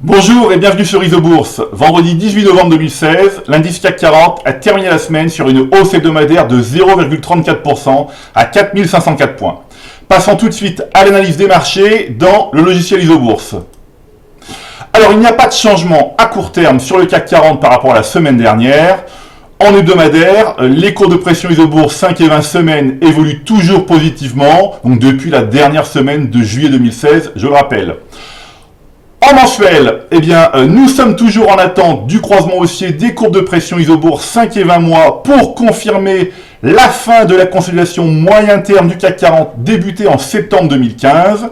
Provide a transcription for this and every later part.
Bonjour et bienvenue sur ISOBourse. Vendredi 18 novembre 2016, l'indice CAC 40 a terminé la semaine sur une hausse hebdomadaire de 0,34% à 4504 points. Passons tout de suite à l'analyse des marchés dans le logiciel ISOBourse. Alors, il n'y a pas de changement à court terme sur le CAC 40 par rapport à la semaine dernière. En hebdomadaire, les cours de pression ISOBourse 5 et 20 semaines évoluent toujours positivement, donc depuis la dernière semaine de juillet 2016, je le rappelle. En mensuel, nous sommes toujours en attente du croisement haussier des courbes de pression ISOBourse 5 et 20 mois pour confirmer la fin de la consolidation moyen terme du CAC 40 débutée en septembre 2015.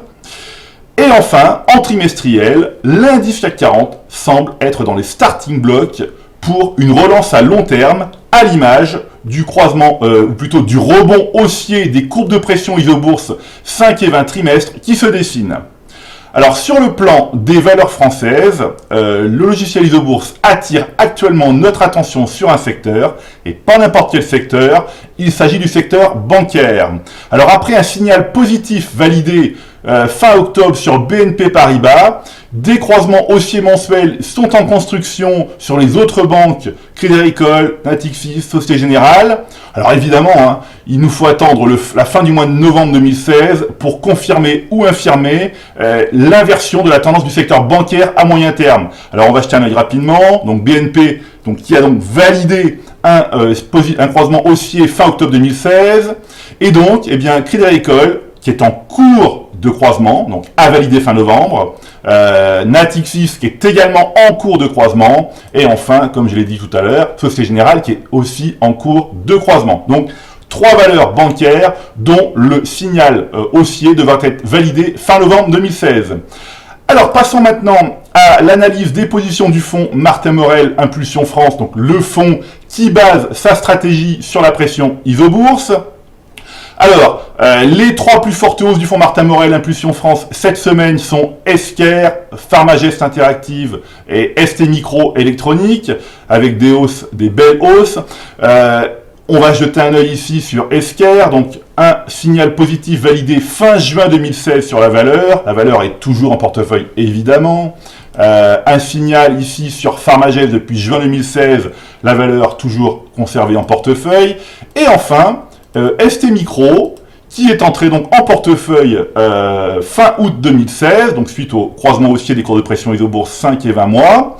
Et enfin, en trimestriel, l'indice CAC 40 semble être dans les starting blocks pour une relance à long terme, à l'image du croisement, ou plutôt du rebond haussier des courbes de pression ISOBourse 5 et 20 trimestres qui se dessinent. Alors, sur le plan des valeurs françaises, le logiciel ISOBourse attire actuellement notre attention sur un secteur, et pas n'importe quel secteur, il s'agit du secteur bancaire. Alors, après un signal positif validé fin octobre sur BNP Paribas, des croisements haussiers mensuels sont en construction sur les autres banques, Crédit Agricole, Natixis, Société Générale. Alors évidemment, il nous faut attendre la fin du mois de novembre 2016 pour confirmer ou infirmer l'inversion de la tendance du secteur bancaire à moyen terme. Alors on va jeter un œil rapidement. Donc BNP, qui a donc validé un croisement haussier fin octobre 2016. Et donc, Crédit Agricole, qui est en cours de croisement, donc à valider fin novembre, Natixis qui est également en cours de croisement, et enfin, comme je l'ai dit tout à l'heure, Société Générale qui est aussi en cours de croisement. Donc, trois valeurs bancaires dont le signal haussier devra être validé fin novembre 2016. Alors, passons maintenant à l'analyse des positions du fonds Martin Morel Impulsion France, donc le fonds qui base sa stratégie sur la pression ISOBourse. Alors, les trois plus fortes hausses du fonds Martin Morel Impulsion France cette semaine sont Esker, Pharmagest Interactive et ST Micro Électronique, avec des hausses, des belles hausses. On va jeter un œil ici sur Esker, donc un signal positif validé fin juin 2016 sur la valeur. La valeur est toujours en portefeuille, évidemment. Un signal ici sur Pharmagest depuis juin 2016, la valeur toujours conservée en portefeuille. Et enfin, ST Micro, qui est entré donc en portefeuille fin août 2016, donc suite au croisement haussier des cours de pression ISOBourse 5 et 20 mois.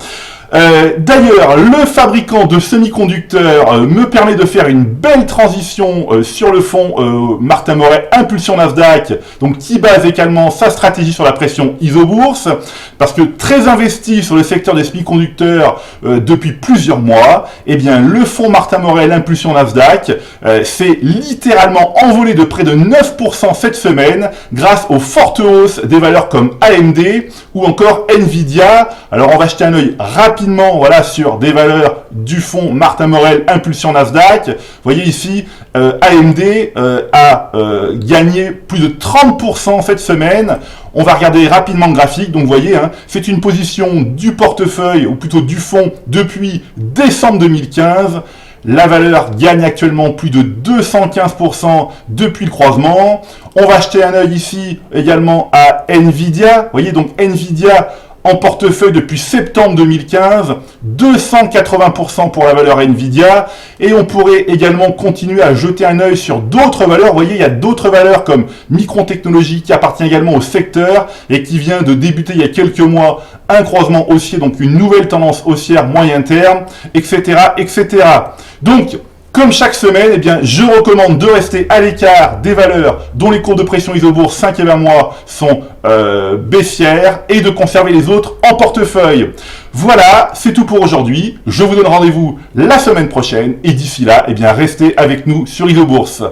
D'ailleurs, le fabricant de semi-conducteurs me permet de faire une belle transition sur le fonds Martin Morel Impulsion Nasdaq, donc qui base également sa stratégie sur la pression ISOBourse, parce que très investi sur le secteur des semi-conducteurs depuis plusieurs mois, le fonds Martin Morel Impulsion Nasdaq s'est littéralement envolé de près de 9% cette semaine grâce aux fortes hausses des valeurs comme AMD ou encore Nvidia. Alors on va jeter un œil rapidement sur des valeurs du fonds Martin Morel Impulsion Nasdaq. Vous voyez ici, AMD a gagné plus de 30% cette semaine. On va regarder rapidement le graphique. Donc vous voyez, c'est une position du portefeuille, ou plutôt du fonds, depuis décembre 2015. La valeur gagne actuellement plus de 215% depuis le croisement. On va jeter un œil ici également à Nvidia. Vous voyez, donc Nvidia en portefeuille depuis septembre 2015, 280% pour la valeur Nvidia, et on pourrait également continuer à jeter un œil sur d'autres valeurs. Vous voyez, il y a d'autres valeurs comme Micron Technology qui appartient également au secteur et qui vient de débuter il y a quelques mois un croisement haussier, donc une nouvelle tendance haussière moyen terme, etc., etc. Donc, comme chaque semaine, je recommande de rester à l'écart des valeurs dont les cours de pression ISOBourse 5 et 20 mois sont baissières et de conserver les autres en portefeuille. Voilà, c'est tout pour aujourd'hui. Je vous donne rendez-vous la semaine prochaine et d'ici là, restez avec nous sur ISOBourse.